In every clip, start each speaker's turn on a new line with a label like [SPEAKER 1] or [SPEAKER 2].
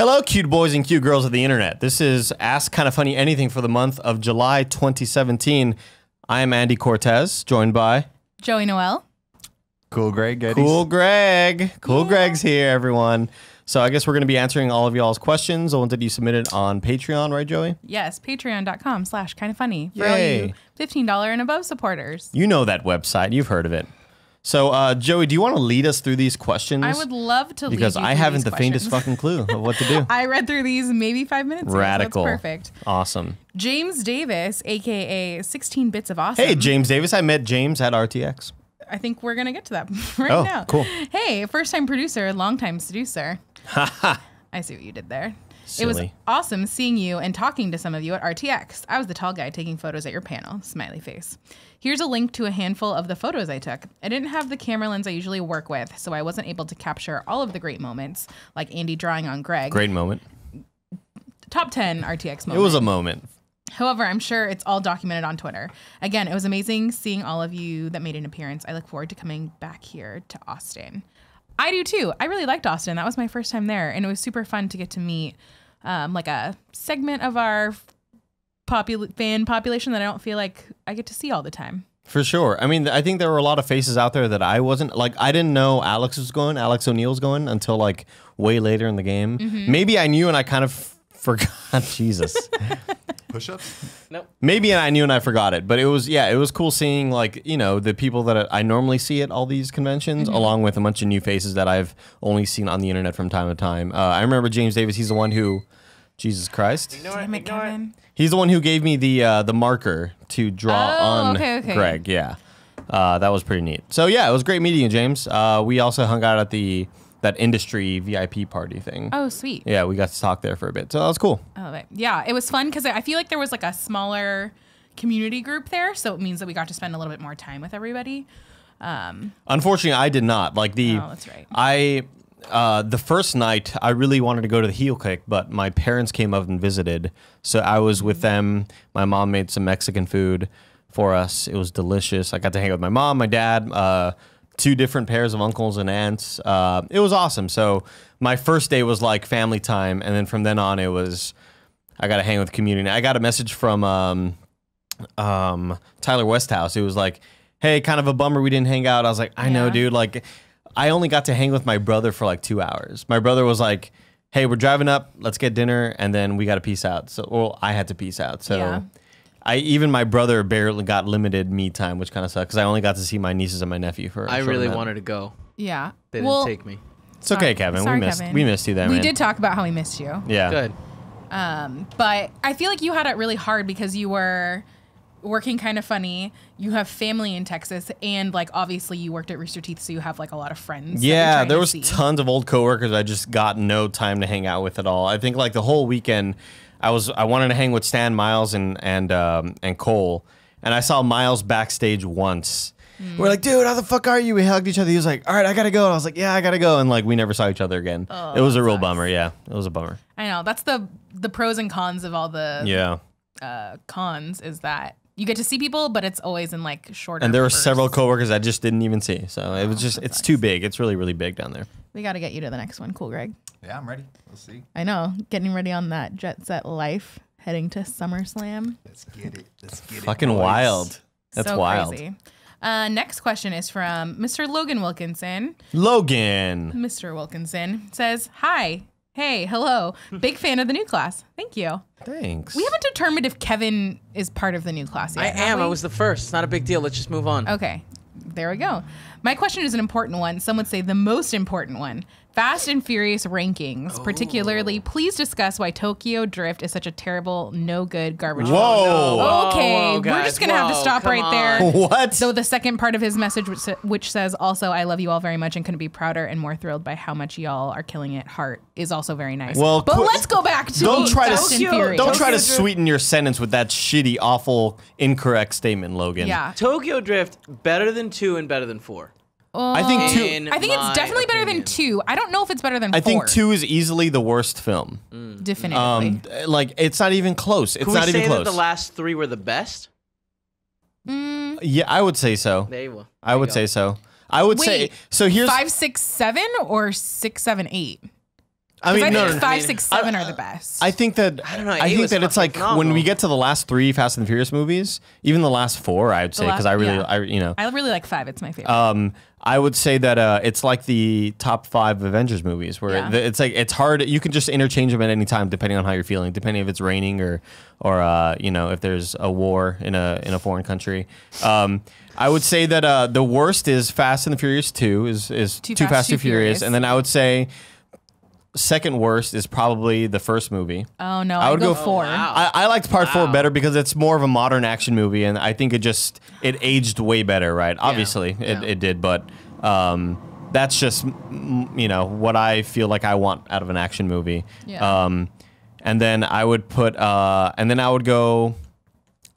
[SPEAKER 1] Hello, cute boys and cute girls of the internet. This is Ask Kinda Funny Anything for the month of July 2017. I am Andy Cortez, joined by
[SPEAKER 2] Joey Noel.
[SPEAKER 3] Cool Greg, Gettys.
[SPEAKER 1] Cool Greg. Cool Greg's here, everyone. So I guess we're going to be answering all of y'all's questions, the ones that you submitted on Patreon, right, Joey?
[SPEAKER 2] Yes, patreon.com/kindafunny for all
[SPEAKER 1] Yay.
[SPEAKER 2] you $15 and above supporters.
[SPEAKER 1] You know that website. You've heard of it. So, Joey, do you want to lead us through these questions?
[SPEAKER 2] I would love to lead
[SPEAKER 1] because
[SPEAKER 2] you
[SPEAKER 1] I
[SPEAKER 2] through
[SPEAKER 1] haven't
[SPEAKER 2] these
[SPEAKER 1] the faintest
[SPEAKER 2] questions.
[SPEAKER 1] fucking clue of what to do.
[SPEAKER 2] I read through these maybe 5 minutes ago,
[SPEAKER 1] Radical.
[SPEAKER 2] so that's perfect.
[SPEAKER 1] Awesome.
[SPEAKER 2] James Davis, a.k.a. 16 Bits of Awesome.
[SPEAKER 1] Hey, James Davis. I met James at RTX.
[SPEAKER 2] I think we're going to get to that right now.
[SPEAKER 1] Cool.
[SPEAKER 2] Hey, first-time producer, long-time seducer. I see what you did there.
[SPEAKER 1] Silly.
[SPEAKER 2] It was awesome seeing you and talking to some of you at RTX. I was the tall guy taking photos at your panel. Smiley face. Here's a link to a handful of the photos I took. I didn't have the camera lens I usually work with, so I wasn't able to capture all of the great moments, like Andy drawing on Greg.
[SPEAKER 1] Great moment.
[SPEAKER 2] Top 10 RTX moments.
[SPEAKER 1] It was a moment.
[SPEAKER 2] However, I'm sure it's all documented on Twitter. Again, it was amazing seeing all of you that made an appearance. I look forward to coming back here to Austin. I do too. I really liked Austin. That was my first time there, and it was super fun to get to meet like a segment of our fan population that I don't feel like I get to see all the time.
[SPEAKER 1] For sure. I mean, I think there were a lot of faces out there that I wasn't, like, I didn't know Alex O'Neal was going until, like, way later in the game.
[SPEAKER 2] Mm-hmm.
[SPEAKER 1] Maybe I knew and I kind of forgot. Jesus.
[SPEAKER 3] Push-ups?
[SPEAKER 4] Nope.
[SPEAKER 1] Maybe I knew and I forgot it. But it was, yeah, it was cool seeing, like, you know, the people that I normally see at all these conventions, along with a bunch of new faces that I've only seen on the internet from time to time. I remember James Davis. He's the one who, Jesus Christ.
[SPEAKER 2] Damn it, Kevin.
[SPEAKER 1] He's the one who gave me the marker to draw on Greg. Yeah, that was pretty neat. So yeah, it was great meeting you, James. We also hung out at that industry VIP party thing.
[SPEAKER 2] Oh, sweet.
[SPEAKER 1] Yeah, we got to talk there for a bit, so that was cool.
[SPEAKER 2] I love it. Yeah, it was fun because I feel like there was like a smaller community group there, so it means that we got to spend a little bit more time with everybody.
[SPEAKER 1] Unfortunately, I did not. Like
[SPEAKER 2] Oh, that's right.
[SPEAKER 1] The first night, I really wanted to go to the heel kick, but my parents came up and visited, so I was with them. My mom made some Mexican food for us. It was delicious. I got to hang out with my mom, my dad, 2 different pairs of uncles and aunts. It was awesome. So my first day was like family time, and then from then on, it was I got to hang with community. I got a message from Tyler Westhouse. It was like, "Hey, kind of a bummer we didn't hang out." I was like, "I know, dude. Like, I only got to hang with my brother for like 2 hours. My brother was like, "Hey, we're driving up. Let's get dinner," and then we got to peace out. So, well, I had to peace out. So,
[SPEAKER 2] Yeah.
[SPEAKER 1] even my brother barely got limited me time, which kind of sucked because I only got to see my nieces and my nephew for.
[SPEAKER 4] I really wanted to go.
[SPEAKER 2] Yeah.
[SPEAKER 4] They didn't take me.
[SPEAKER 1] It's okay, Kevin.
[SPEAKER 2] Sorry,
[SPEAKER 1] Kevin. We missed you there,
[SPEAKER 2] We
[SPEAKER 1] man.
[SPEAKER 2] did talk about how we missed you.
[SPEAKER 1] Yeah.
[SPEAKER 4] Good.
[SPEAKER 2] But I feel like you had it really hard because you were working kind of funny. You have family in Texas, and like obviously you worked at Rooster Teeth, so you have like a lot of friends.
[SPEAKER 1] Yeah, there was
[SPEAKER 2] see.
[SPEAKER 1] tons of old coworkers I just got no time to hang out with at all. I think like the whole weekend, I wanted to hang with Stan, Miles, and Cole, and I saw Miles backstage once. We're like, "Dude, how the fuck are you?" We hugged each other. He was like, "All right, I gotta go." And I was like, "Yeah, I gotta go." And like we never saw each other again.
[SPEAKER 2] Oh,
[SPEAKER 1] it was a real
[SPEAKER 2] sucks.
[SPEAKER 1] bummer. Yeah, it was a bummer.
[SPEAKER 2] I know that's the pros and cons of all the cons is that you get to see people, but it's always in like shorter.
[SPEAKER 1] And there were
[SPEAKER 2] bursts.
[SPEAKER 1] several coworkers I just didn't even see. So it was just it's too big. It's really really big down there.
[SPEAKER 2] We got to get you to the next one, cool, Greg.
[SPEAKER 3] Yeah, I'm ready. Let's see.
[SPEAKER 2] I know, getting ready on that jet set life, heading to SummerSlam.
[SPEAKER 3] Let's get it. Let's get it.
[SPEAKER 1] Fucking
[SPEAKER 3] boys.
[SPEAKER 1] wild. That's
[SPEAKER 2] so
[SPEAKER 1] wild.
[SPEAKER 2] Crazy. Next question is from Mr. Logan Wilkinson.
[SPEAKER 1] Logan.
[SPEAKER 2] Mr. Wilkinson says, "Hi, hey, hello, big fan of the new class. Thank you.
[SPEAKER 1] Thanks.
[SPEAKER 2] We haven't determined if Kevin is part of the new class yet.
[SPEAKER 4] I
[SPEAKER 2] have
[SPEAKER 4] am.
[SPEAKER 2] we?
[SPEAKER 4] I was the first. It's not a big deal. Let's just move on.
[SPEAKER 2] Okay, there we go. My question is an important one. Some would say the most important one. Fast and Furious rankings, particularly, please discuss why Tokyo Drift is such a terrible, no good garbage.
[SPEAKER 1] Whoa.
[SPEAKER 2] Okay,
[SPEAKER 4] Whoa,
[SPEAKER 2] we're
[SPEAKER 4] guys.
[SPEAKER 2] just gonna have to
[SPEAKER 4] Whoa,
[SPEAKER 2] stop
[SPEAKER 4] come
[SPEAKER 2] right
[SPEAKER 4] on.
[SPEAKER 2] there.
[SPEAKER 1] What?
[SPEAKER 2] So the second part of his message, which says also, "I love you all very much and couldn't be prouder and more thrilled by how much y'all are killing it." Heart is also very nice.
[SPEAKER 1] Well,
[SPEAKER 2] but let's go back to
[SPEAKER 1] Don't try
[SPEAKER 2] Fast and Furious.
[SPEAKER 1] Don't try to
[SPEAKER 4] Tokyo Drift-
[SPEAKER 1] sweeten your sentence with that shitty, awful, incorrect statement, Logan.
[SPEAKER 2] Yeah,
[SPEAKER 4] Tokyo Drift, better than 2 and better than 4.
[SPEAKER 1] I think two.
[SPEAKER 4] In
[SPEAKER 2] I think it's
[SPEAKER 4] my
[SPEAKER 2] definitely better than
[SPEAKER 4] opinion.
[SPEAKER 2] 2. I don't know if it's better than 4.
[SPEAKER 1] I think 2 is easily the worst film.
[SPEAKER 2] Definitively.
[SPEAKER 1] Like it's not even close. It's
[SPEAKER 4] Can
[SPEAKER 1] not
[SPEAKER 4] we
[SPEAKER 1] even
[SPEAKER 4] say
[SPEAKER 1] close.
[SPEAKER 4] that the last 3 were the best?
[SPEAKER 1] Yeah, I would say so.
[SPEAKER 4] There you go.
[SPEAKER 1] I would say so. I would say
[SPEAKER 2] Wait,
[SPEAKER 1] so. Here's
[SPEAKER 2] 5, 6, 7 or 6, 7, 8.
[SPEAKER 1] I
[SPEAKER 2] 'Cause
[SPEAKER 1] mean,
[SPEAKER 2] I
[SPEAKER 1] no,
[SPEAKER 2] think
[SPEAKER 1] no,
[SPEAKER 2] 5, 6, 7 are the best.
[SPEAKER 1] I think that
[SPEAKER 4] I don't know,
[SPEAKER 1] I
[SPEAKER 4] 8
[SPEAKER 1] think
[SPEAKER 4] was
[SPEAKER 1] that it's
[SPEAKER 4] fucking
[SPEAKER 1] like when
[SPEAKER 4] phenomenal.
[SPEAKER 1] we get to the last 3 Fast and Furious movies, even the last 4, I would say, because I really,
[SPEAKER 2] yeah. I really like 5. It's my favorite.
[SPEAKER 1] I would say that it's like the top 5 Avengers movies, where
[SPEAKER 2] Yeah.
[SPEAKER 1] it's like it's hard. You can just interchange them at any time, depending on how you're feeling, depending if it's raining or if there's a war in a foreign country. I would say that the worst is Fast and the Furious 2 is Too Fast, Too Furious, and then I would say second worst is probably the first movie.
[SPEAKER 2] Oh no, I would go 4.
[SPEAKER 4] wow.
[SPEAKER 1] I liked part 4 better because it's more of a modern action movie, and I think it aged way better, right? Obviously, it did, but that's just what I feel like I want out of an action movie.
[SPEAKER 2] Yeah.
[SPEAKER 1] And then I would put, and then I would go.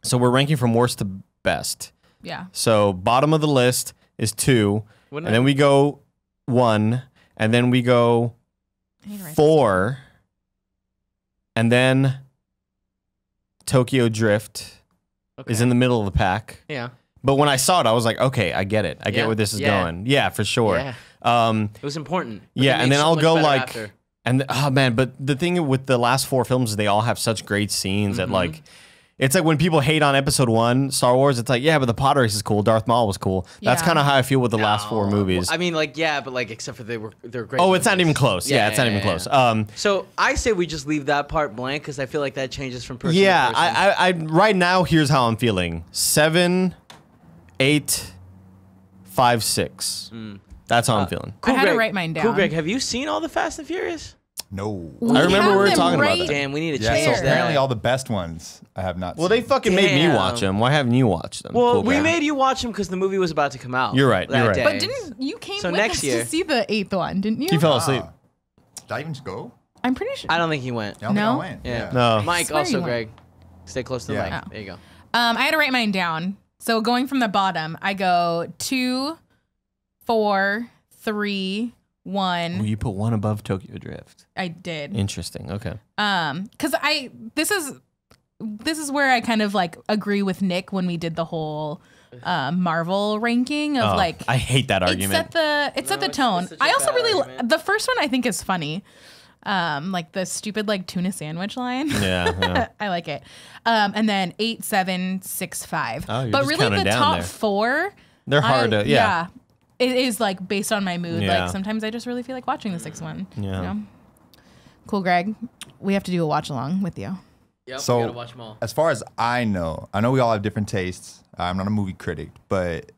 [SPEAKER 1] So we're ranking from worst to best.
[SPEAKER 2] Yeah.
[SPEAKER 1] So bottom of the list is 2,
[SPEAKER 4] Wouldn't
[SPEAKER 1] and
[SPEAKER 4] it-
[SPEAKER 1] then we go 1, and then we go
[SPEAKER 2] I need to write
[SPEAKER 1] 4, and then Tokyo Drift is in the middle of the pack.
[SPEAKER 4] Yeah.
[SPEAKER 1] But when I saw it, I was like, okay, I get it. I get
[SPEAKER 4] Yeah.
[SPEAKER 1] where this is
[SPEAKER 4] Yeah.
[SPEAKER 1] going. Yeah, for sure.
[SPEAKER 4] Yeah. It was important. But
[SPEAKER 1] Yeah,
[SPEAKER 4] they
[SPEAKER 1] and
[SPEAKER 4] made
[SPEAKER 1] then
[SPEAKER 4] so
[SPEAKER 1] I'll
[SPEAKER 4] much
[SPEAKER 1] go
[SPEAKER 4] better
[SPEAKER 1] like,
[SPEAKER 4] after.
[SPEAKER 1] oh man, but the thing with the last 4 films is they all have such great scenes that like, it's like when people hate on episode 1, Star Wars, it's like, yeah, but the pod race is cool. Darth Maul was cool. That's
[SPEAKER 2] Yeah.
[SPEAKER 1] kind of how I feel with the last 4 movies.
[SPEAKER 4] I mean, like, yeah, but like, except for they're great.
[SPEAKER 1] Oh, it's not
[SPEAKER 4] movies.
[SPEAKER 1] even close. Yeah, it's not even close.
[SPEAKER 4] So I say we just leave that part blank because I feel like that changes from person
[SPEAKER 1] Yeah,
[SPEAKER 4] to person.
[SPEAKER 1] I right now, here's how I'm feeling. 7, 8, 5, 6. That's how I'm feeling.
[SPEAKER 2] I had to
[SPEAKER 4] Greg.
[SPEAKER 2] write mine down.
[SPEAKER 4] Cool, Greg, have you seen all the Fast and Furious?
[SPEAKER 3] No.
[SPEAKER 2] We
[SPEAKER 1] I remember
[SPEAKER 2] have
[SPEAKER 1] we were
[SPEAKER 2] them
[SPEAKER 1] talking about
[SPEAKER 2] right
[SPEAKER 1] that.
[SPEAKER 4] Damn, we need to
[SPEAKER 3] Yeah,
[SPEAKER 4] change
[SPEAKER 3] so
[SPEAKER 4] that.
[SPEAKER 3] apparently all the best ones I have not
[SPEAKER 1] Well,
[SPEAKER 3] seen.
[SPEAKER 1] they fucking made me
[SPEAKER 4] Damn.
[SPEAKER 1] watch them. Why haven't you watched them?
[SPEAKER 4] Well,
[SPEAKER 1] Cool
[SPEAKER 4] we
[SPEAKER 1] guy.
[SPEAKER 4] made you watch them because the movie was about to come out.
[SPEAKER 1] You're right,
[SPEAKER 4] that
[SPEAKER 1] you're right.
[SPEAKER 4] day.
[SPEAKER 2] But didn't you came
[SPEAKER 4] So
[SPEAKER 2] with
[SPEAKER 4] next
[SPEAKER 2] us
[SPEAKER 4] year-
[SPEAKER 2] to see the 8th one, didn't you?
[SPEAKER 1] He fell asleep.
[SPEAKER 3] Did I even go?
[SPEAKER 2] I'm pretty sure.
[SPEAKER 4] I don't think he went.
[SPEAKER 3] I don't
[SPEAKER 2] No?
[SPEAKER 3] think I went.
[SPEAKER 4] Yeah.
[SPEAKER 1] No.
[SPEAKER 4] Mike,
[SPEAKER 2] Swear
[SPEAKER 4] also
[SPEAKER 2] you went.
[SPEAKER 4] Greg. Stay close to the
[SPEAKER 3] Yeah.
[SPEAKER 4] mic.
[SPEAKER 2] Oh.
[SPEAKER 4] There you go.
[SPEAKER 2] I had to write mine down. So going from the bottom, I go 2, 4, 3, 1.
[SPEAKER 1] Oh, you put 1 above Tokyo Drift.
[SPEAKER 2] I did.
[SPEAKER 1] Interesting. Okay.
[SPEAKER 2] Because this is where I kind of like agree with Nick when we did the whole Marvel ranking of like
[SPEAKER 1] I hate that
[SPEAKER 2] it
[SPEAKER 1] argument.
[SPEAKER 2] set the tone.
[SPEAKER 4] such a
[SPEAKER 2] I also
[SPEAKER 4] bad
[SPEAKER 2] really
[SPEAKER 4] argument.
[SPEAKER 2] the first one I think is funny. Like the stupid like tuna sandwich line.
[SPEAKER 1] Yeah.
[SPEAKER 2] I like it. And then 8, 7, 6, 5.
[SPEAKER 1] Oh, you're
[SPEAKER 2] but
[SPEAKER 1] just
[SPEAKER 2] really
[SPEAKER 1] counting
[SPEAKER 2] the
[SPEAKER 1] down
[SPEAKER 2] top
[SPEAKER 1] there.
[SPEAKER 2] 4
[SPEAKER 1] They're hard to, yeah.
[SPEAKER 2] It is like based on my mood.
[SPEAKER 1] Yeah.
[SPEAKER 2] Like sometimes I just really feel like watching the 6th one.
[SPEAKER 1] Yeah.
[SPEAKER 2] You know? Cool, Greg. We have to do a watch along with you.
[SPEAKER 4] Yep,
[SPEAKER 3] So-
[SPEAKER 4] we gotta watch them all.
[SPEAKER 3] As far as I know we all have different tastes. I'm not a movie critic, but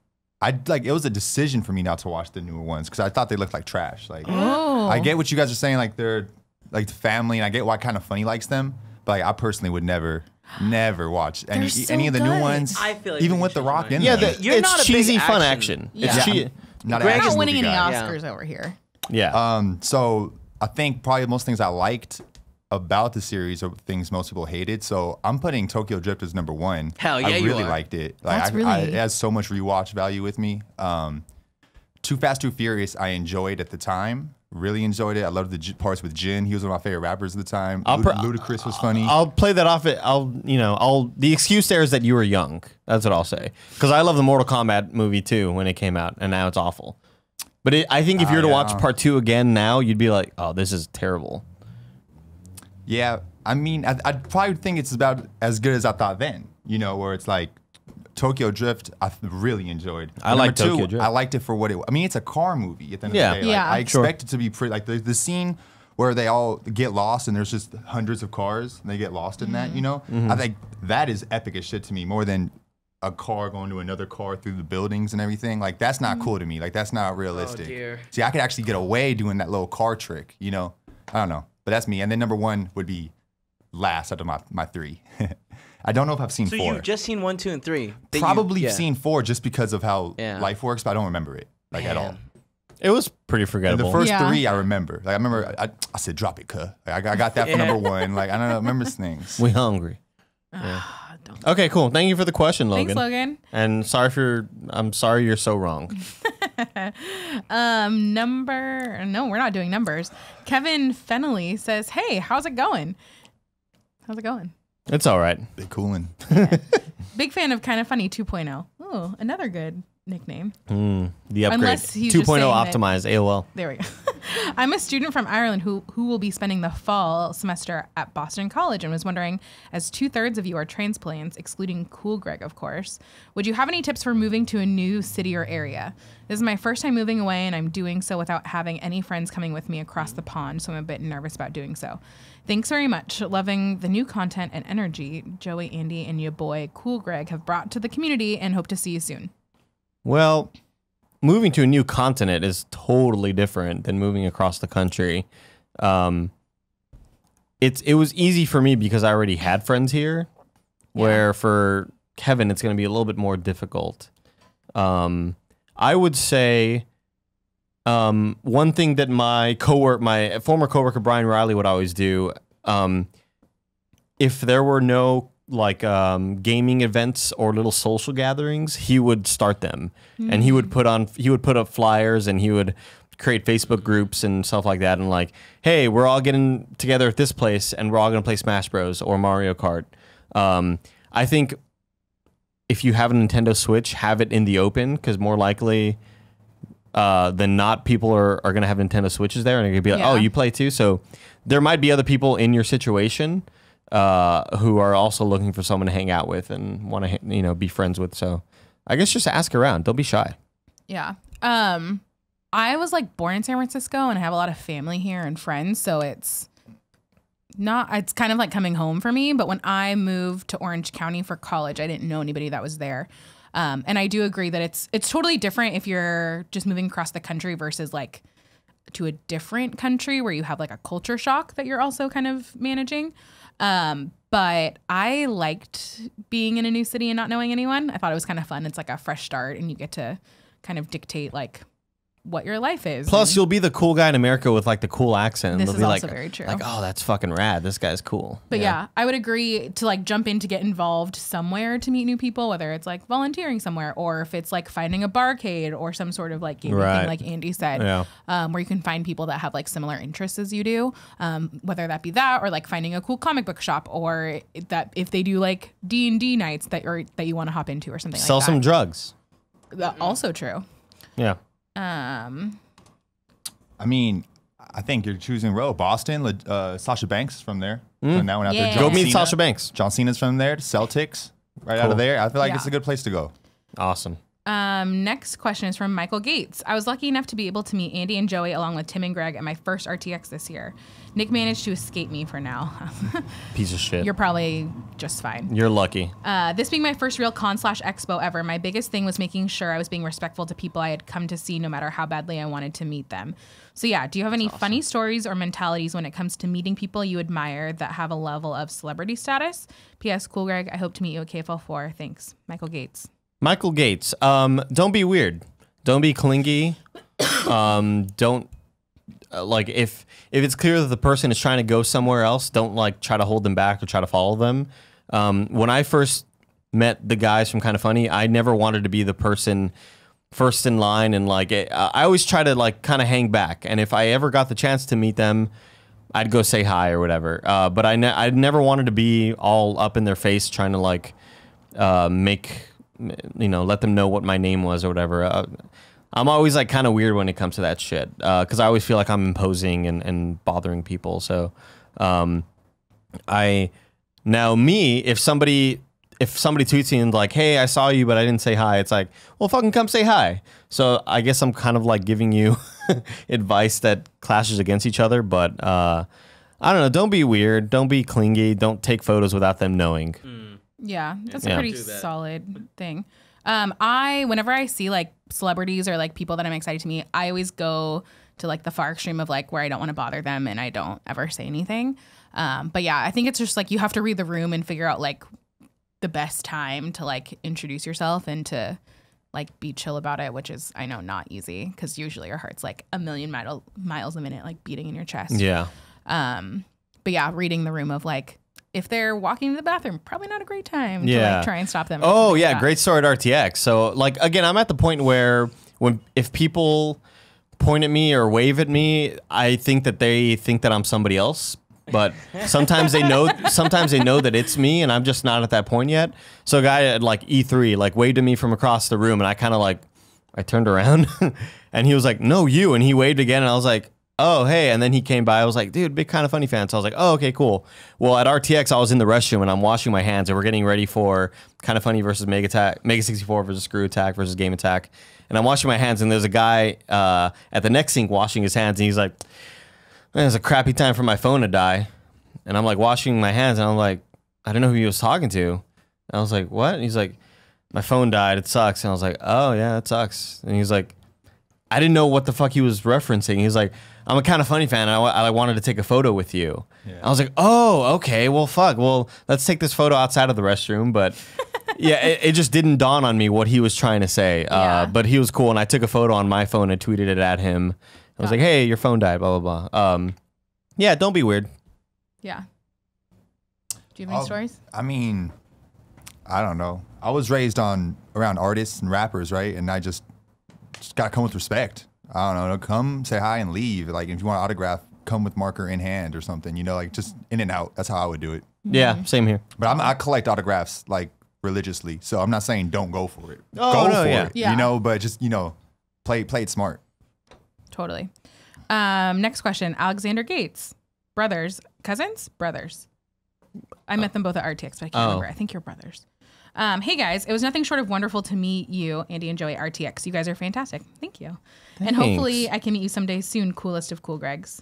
[SPEAKER 3] it was a decision for me not to watch the newer ones because I thought they looked like trash. Like
[SPEAKER 2] Oh.
[SPEAKER 3] I get what you guys are saying, like they're like the family, and I get why kind of funny likes them, but like I personally would never watch any
[SPEAKER 2] so
[SPEAKER 3] of the new
[SPEAKER 2] good.
[SPEAKER 3] ones.
[SPEAKER 4] I feel like
[SPEAKER 3] even
[SPEAKER 4] we
[SPEAKER 3] with
[SPEAKER 4] can
[SPEAKER 3] The
[SPEAKER 4] change
[SPEAKER 3] Rock
[SPEAKER 4] mine.
[SPEAKER 3] in
[SPEAKER 1] Yeah,
[SPEAKER 3] there.
[SPEAKER 4] You're not
[SPEAKER 1] it's
[SPEAKER 4] a big
[SPEAKER 1] cheesy, fun
[SPEAKER 4] action.
[SPEAKER 1] action.
[SPEAKER 2] Yeah.
[SPEAKER 1] It's
[SPEAKER 3] I'm not an
[SPEAKER 4] Greg
[SPEAKER 2] We're
[SPEAKER 3] action
[SPEAKER 2] not winning
[SPEAKER 3] movie
[SPEAKER 2] any
[SPEAKER 3] guy.
[SPEAKER 2] Oscars over here.
[SPEAKER 1] yeah.
[SPEAKER 3] So I think probably most things I liked about the series are things most people hated. So I'm putting Tokyo Drift as number 1.
[SPEAKER 4] Hell yeah,
[SPEAKER 3] I
[SPEAKER 4] you
[SPEAKER 3] really
[SPEAKER 4] are.
[SPEAKER 3] liked it. Like
[SPEAKER 2] That's
[SPEAKER 3] it
[SPEAKER 2] really-
[SPEAKER 3] has so much rewatch value with me. Too Fast, Too Furious, I enjoyed at the time. Really enjoyed it. I loved the parts with Jin. He was one of my favorite rappers at the time. Ludacris was funny.
[SPEAKER 1] I'll play that off. The excuse there is that you were young. That's what I'll say. Because I love the Mortal Kombat movie too when it came out, and now it's awful. But I think if you were to watch part 2 again now, you'd be like, oh, this is terrible.
[SPEAKER 3] Yeah, I mean, I'd probably think it's about as good as I thought then. You know, where it's like Tokyo Drift, I really enjoyed.
[SPEAKER 1] I
[SPEAKER 3] Number
[SPEAKER 1] like
[SPEAKER 3] 2,
[SPEAKER 1] Tokyo Drift.
[SPEAKER 3] I liked it for what it was. I mean, it's a car movie at the end
[SPEAKER 1] Yeah.
[SPEAKER 3] of the day. Like,
[SPEAKER 2] Yeah.
[SPEAKER 3] I
[SPEAKER 1] Sure.
[SPEAKER 3] expect it to be pretty, like the scene where they all get lost and there's just hundreds of cars and they get lost in that, you know?
[SPEAKER 1] Mm-hmm.
[SPEAKER 3] I think that is epic as shit to me, more than a car going to another car through the buildings and everything. Like, that's not cool to me. Like, that's not realistic.
[SPEAKER 4] dear.
[SPEAKER 3] See, I could actually get away doing that little car trick, you know? I don't know. But that's me. And then number 1 would be last out of my 3. I don't know if I've seen
[SPEAKER 4] So
[SPEAKER 3] 4.
[SPEAKER 4] you've just seen 1, 2, and 3. that you-
[SPEAKER 3] Probably
[SPEAKER 4] yeah.
[SPEAKER 3] seen 4 just because of how
[SPEAKER 4] Yeah.
[SPEAKER 3] life works, but I don't remember it like at all.
[SPEAKER 4] Man.
[SPEAKER 1] It was pretty
[SPEAKER 3] And
[SPEAKER 1] forgettable.
[SPEAKER 3] the first
[SPEAKER 2] Yeah.
[SPEAKER 3] 3 I remember. Like I remember I said drop it, cuh. Like, I got that for
[SPEAKER 4] Yeah.
[SPEAKER 3] number 1. Like I don't know, I remember things.
[SPEAKER 1] we hungry. Okay, cool. Thank you for the question, Logan.
[SPEAKER 2] Thanks, Logan.
[SPEAKER 1] And I'm sorry you're so wrong.
[SPEAKER 2] No, we're not doing numbers. Kevin Fennelly says, "Hey, how's it going? How's it going?
[SPEAKER 1] It's all right.
[SPEAKER 3] Big coolin'.
[SPEAKER 2] Big fan of Kind of Funny 2.0. Oh, another good nickname.
[SPEAKER 1] The upgrade.
[SPEAKER 2] Unless he's just
[SPEAKER 1] 2.0
[SPEAKER 2] saying that-
[SPEAKER 1] optimized AOL.
[SPEAKER 2] There we go. I'm a student from Ireland who will be spending the fall semester at Boston College and was wondering, as 2/3 of you are transplants, excluding Cool Greg, of course, would you have any tips for moving to a new city or area? This is my first time moving away, and I'm doing so without having any friends coming with me across the pond, so I'm a bit nervous about doing so. Thanks very much. Loving the new content and energy Joey, Andy, and your boy Cool Greg have brought to the community, and hope to see you soon.
[SPEAKER 1] Well, moving to a new continent is totally different than moving across the country. It was easy for me because I already had friends here, where for Kevin, it's going to be a little bit more difficult. I would say one thing that my former coworker Brian Riley would always do, if there were no gaming events or little social gatherings, he would start them, and he would put up flyers, and he would create Facebook groups and stuff like that, and like, hey, we're all getting together at this place, and we're all gonna play Smash Bros. Or Mario Kart. I think if you have a Nintendo Switch, have it in the open, because more likely than not, people are gonna have Nintendo Switches there, and they're gonna be like, oh, you play too. So there might be other people in your situation who are also looking for someone to hang out with and want to, be friends with. So I guess just ask around. Don't be shy.
[SPEAKER 2] Yeah. I was born in San Francisco, and I have a lot of family here and friends. So it's kind of like coming home for me. But when I moved to Orange County for college, I didn't know anybody that was there. And I do agree that it's totally different if you're just moving across the country versus to a different country where you have a culture shock that you're also kind of managing. But I liked being in a new city and not knowing anyone. I thought it was kind of fun. It's a fresh start, and you get to kind of dictate what your life is.
[SPEAKER 1] Plus, you'll be the cool guy in America with the cool accent.
[SPEAKER 2] This
[SPEAKER 1] They'll
[SPEAKER 2] is
[SPEAKER 1] be
[SPEAKER 2] also very true.
[SPEAKER 1] Oh, that's fucking rad. This guy's cool.
[SPEAKER 2] But yeah, I would agree to jump in to get involved somewhere to meet new people, whether it's volunteering somewhere, or if it's finding a barcade or some sort of gaming thing, like Andy said, where you can find people that have similar interests as you do, whether that be that or finding a cool comic book shop, or that if they do D&D nights that you want to hop into or something
[SPEAKER 1] Sell some drugs.
[SPEAKER 2] Also true.
[SPEAKER 1] Yeah.
[SPEAKER 3] I mean, I think you're choosing row. Boston, Sasha Banks is from there. Now out there.
[SPEAKER 1] Go meet Sasha Banks.
[SPEAKER 3] John Cena's from there. Celtics, out of there. I feel like it's a good place to go.
[SPEAKER 1] Awesome.
[SPEAKER 2] Next question is from Michael Gates. I was lucky enough to be able to meet Andy and Joey along with Tim and Greg at my first RTX this year. Nick managed to escape me for now.
[SPEAKER 1] Piece of shit.
[SPEAKER 2] You're probably just fine.
[SPEAKER 1] You're lucky.
[SPEAKER 2] This being my first real con/expo ever, my biggest thing was making sure I was being respectful to people I had come to see, no matter how badly I wanted to meet them. So yeah, do you have any funny stories or mentalities when it comes to meeting people you admire that have a level of celebrity status? P.S. Cool Greg, I hope to meet you at KFL4. Thanks. Michael Gates.
[SPEAKER 1] Michael Gates. Don't be weird. Don't be clingy. Don't if it's clear that the person is trying to go somewhere else, don't try to hold them back or try to follow them. When I first met the guys from Kind of Funny, I never wanted to be the person first in line, and I always try to kind of hang back. And if I ever got the chance to meet them, I'd go say hi or whatever. But I never wanted to be all up in their face trying to let them know what my name was or whatever. I'm always like kind of weird when it comes to that shit, because I always feel like I'm imposing and bothering people. So if somebody tweets me and like, hey, I saw you but I didn't say hi, it's like, well, fucking come say hi. So I guess I'm kind of like giving you advice that clashes against each other, but I don't know, don't be weird, don't be clingy, don't take photos without them knowing.
[SPEAKER 2] Yeah, that's a pretty solid thing. Whenever I see like celebrities or like people that I'm excited to meet, I always go to like the far extreme of like where I don't want to bother them and I don't ever say anything. But yeah, I think it's just like you have to read the room and figure out like the best time to like introduce yourself and to like be chill about it, which is, I know, not easy because usually your heart's like a million miles a minute, like beating in your chest.
[SPEAKER 1] Yeah.
[SPEAKER 2] But yeah, reading the room of like, if they're walking to the bathroom, probably not a great time to like try and stop them.
[SPEAKER 1] Oh yeah, like great story at RTX. So like again, I'm at the point where if people point at me or wave at me, I think that they think that I'm somebody else. But sometimes they know that it's me, and I'm just not at that point yet. So a guy at like E3 like waved at me from across the room, and I kind of like I turned around and he was like, no, you. And he waved again. And I was like, oh, hey. And then he came by. I was like, dude, big Kind of Funny fan. So I was like, oh, okay, cool. Well, at RTX, I was in the restroom and I'm washing my hands and we're getting ready for Kind of Funny versus Mega 64 versus Screw Attack versus Game Attack. And I'm washing my hands and there's a guy at the next sink washing his hands. And he's like, man, it's a crappy time for my phone to die. And I'm like washing my hands and I'm like, I don't know who he was talking to. And I was like, what? And he's like, my phone died. It sucks. And I was like, oh, yeah, it sucks. And he's like, I didn't know what the fuck he was referencing. He's like, I'm a Kind of Funny fan. I wanted to take a photo with you. Yeah. I was like, oh, okay. Well, fuck. Well, let's take this photo outside of the restroom. But yeah, it just didn't dawn on me what he was trying to say. But he was cool. And I took a photo on my phone and tweeted it at him. I was like, hey, your phone died, blah, blah, blah. Yeah, don't be weird.
[SPEAKER 2] Yeah. Do you have any stories?
[SPEAKER 3] I mean, I don't know. I was raised around artists and rappers, right? And I just gotta come with respect. I don't know. Come say hi and leave. Like if you want an autograph, come with marker in hand or something. You know, like just in and out. That's how I would do it.
[SPEAKER 1] Yeah, same here.
[SPEAKER 3] But I collect autographs like religiously, so I'm not saying don't go for it. Go for it. Yeah. You know, but just play it smart.
[SPEAKER 2] Totally. Next question. Alexander Gates. Cousins? Brothers. I met them both at RTX, but I can't remember. I think you're brothers. Hey guys, it was nothing short of wonderful to meet you, Andy and Joey, RTX. You guys are fantastic. Thank you. Thanks. And hopefully I can meet you someday soon, coolest of cool Gregs.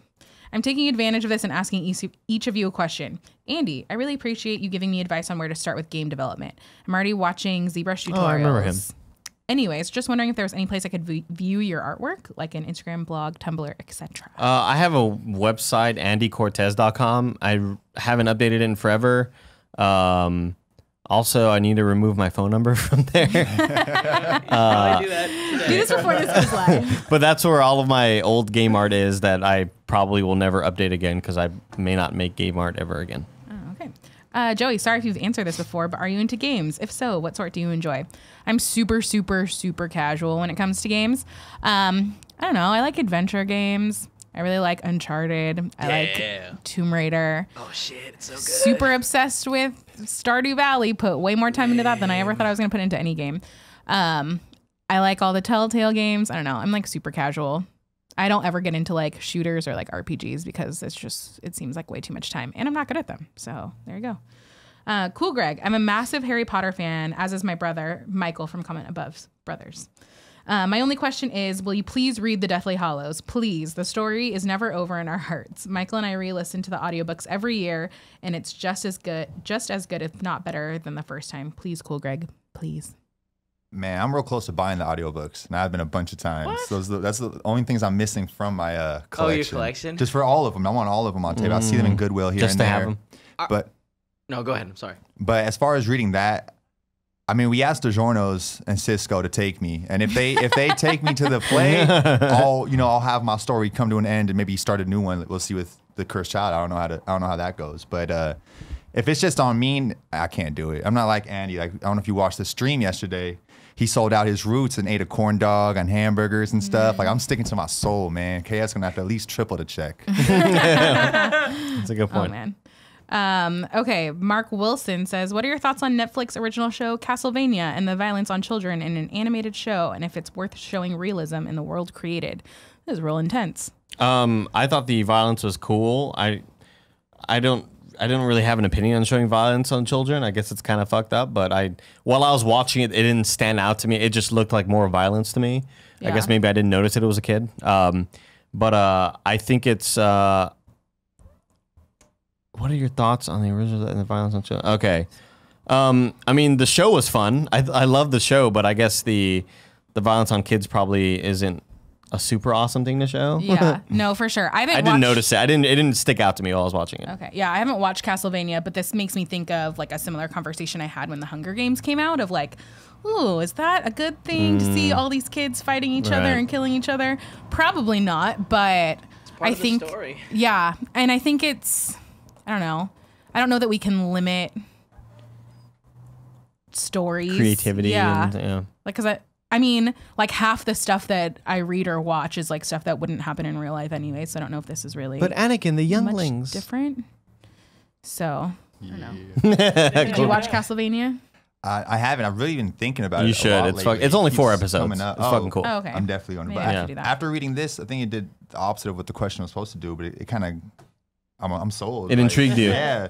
[SPEAKER 2] I'm taking advantage of this and asking each of you a question. Andy, I really appreciate you giving me advice on where to start with game development. I'm already watching ZBrush tutorials. Oh, I remember him. Anyways, just wondering if there was any place I could view your artwork, like an Instagram, blog, Tumblr, etc.
[SPEAKER 1] I have a website, andycortez.com. I haven't updated it in forever. Also, I need to remove my phone number from there.
[SPEAKER 4] Probably do that.
[SPEAKER 2] Do this before this goes live.
[SPEAKER 1] But that's where all of my old game art is that I probably will never update again because I may not make game art ever again.
[SPEAKER 2] Oh, okay. Joey, sorry if you've answered this before, but are you into games? If so, what sort do you enjoy? I'm super, super, super casual when it comes to games. I don't know. I like adventure games. I really like Uncharted. I like Tomb Raider.
[SPEAKER 4] Oh, shit. It's so good.
[SPEAKER 2] Super obsessed with Stardew Valley. Put way more time into that than I ever thought I was going to put into any game. I like all the Telltale games. I don't know. I'm like super casual. I don't ever get into like shooters or like RPGs because it seems like way too much time. And I'm not good at them. So there you go. Cool, Greg. I'm a massive Harry Potter fan, as is my brother, Michael from Comment Above's brothers. My only question is, will you please read The Deathly Hallows? Please. The story is never over in our hearts. Michael and I re-listen to the audiobooks every year, and it's just as good, if not better, than the first time. Please, cool Greg. Please.
[SPEAKER 3] Man, I'm real close to buying the audiobooks, and I've been a bunch of times. So that's the only things I'm missing from my collection.
[SPEAKER 4] Oh, your collection?
[SPEAKER 3] Just for all of them. I want all of them on tape. I see them in Goodwill here
[SPEAKER 1] just
[SPEAKER 3] and
[SPEAKER 1] to
[SPEAKER 3] there.
[SPEAKER 1] Have them.
[SPEAKER 3] But
[SPEAKER 4] no, go ahead. I'm sorry.
[SPEAKER 3] But as far as reading that, I mean, we asked DeJornos and Cisco to take me, and if they take me to the play, I'll have my story come to an end and maybe start a new one. We'll see with the Cursed Child. I don't know how that goes. But if it's just on me, I can't do it. I'm not like Andy. Like I don't know if you watched the stream yesterday. He sold out his roots and ate a corn dog and hamburgers and stuff. Like I'm sticking to my soul, man. KS gonna have to at least triple the check.
[SPEAKER 1] That's a good point.
[SPEAKER 2] Oh, man. Okay, Mark Wilson says, what are your thoughts on Netflix original show Castlevania and the violence on children in an animated show, and if it's worth showing realism in the world created? This is real intense.
[SPEAKER 1] I thought the violence was cool. I don't really have an opinion on showing violence on children. I guess it's kind of fucked up, but while I was watching it, it didn't stand out to me. It just looked like more violence to me. Yeah. I guess maybe I didn't notice it was a kid. But I think it's... what are your thoughts on the original and the violence on children? Okay. I mean, the show was fun. I love the show, but I guess the violence on kids probably isn't a super awesome thing to show.
[SPEAKER 2] Yeah, no, for sure. I
[SPEAKER 1] didn't notice it. It didn't stick out to me while I was watching it.
[SPEAKER 2] Okay, yeah, I haven't watched Castlevania, but this makes me think of like a similar conversation I had when the Hunger Games came out of like, ooh, is that a good thing to see all these kids fighting each other and killing each other? Probably not, but I think,
[SPEAKER 4] the story.
[SPEAKER 2] Yeah, and I think it's, I don't know. I don't know that we can limit stories.
[SPEAKER 1] Creativity.
[SPEAKER 2] Yeah.
[SPEAKER 1] And,
[SPEAKER 2] like, because I mean, like half the stuff that I read or watch is like stuff that wouldn't happen in real life anyway. So I don't know if this is really.
[SPEAKER 1] But Anakin, the younglings.
[SPEAKER 2] Much different. So, I don't know. Did you watch Castlevania?
[SPEAKER 3] I haven't. I've really been thinking about it.
[SPEAKER 1] You
[SPEAKER 3] a
[SPEAKER 1] should.
[SPEAKER 3] lot
[SPEAKER 1] It's
[SPEAKER 3] lately.
[SPEAKER 1] it's only
[SPEAKER 3] It
[SPEAKER 1] 4
[SPEAKER 3] keeps
[SPEAKER 1] episodes.
[SPEAKER 3] coming
[SPEAKER 1] It's
[SPEAKER 3] up.
[SPEAKER 1] fucking cool.
[SPEAKER 2] Oh, okay.
[SPEAKER 3] I'm definitely on it.
[SPEAKER 2] Maybe
[SPEAKER 3] But
[SPEAKER 2] I should do that.
[SPEAKER 3] after reading this, I think it did the opposite of what the question was supposed to do. But it kind of, I'm sold.
[SPEAKER 1] It intrigued you.
[SPEAKER 3] Yeah.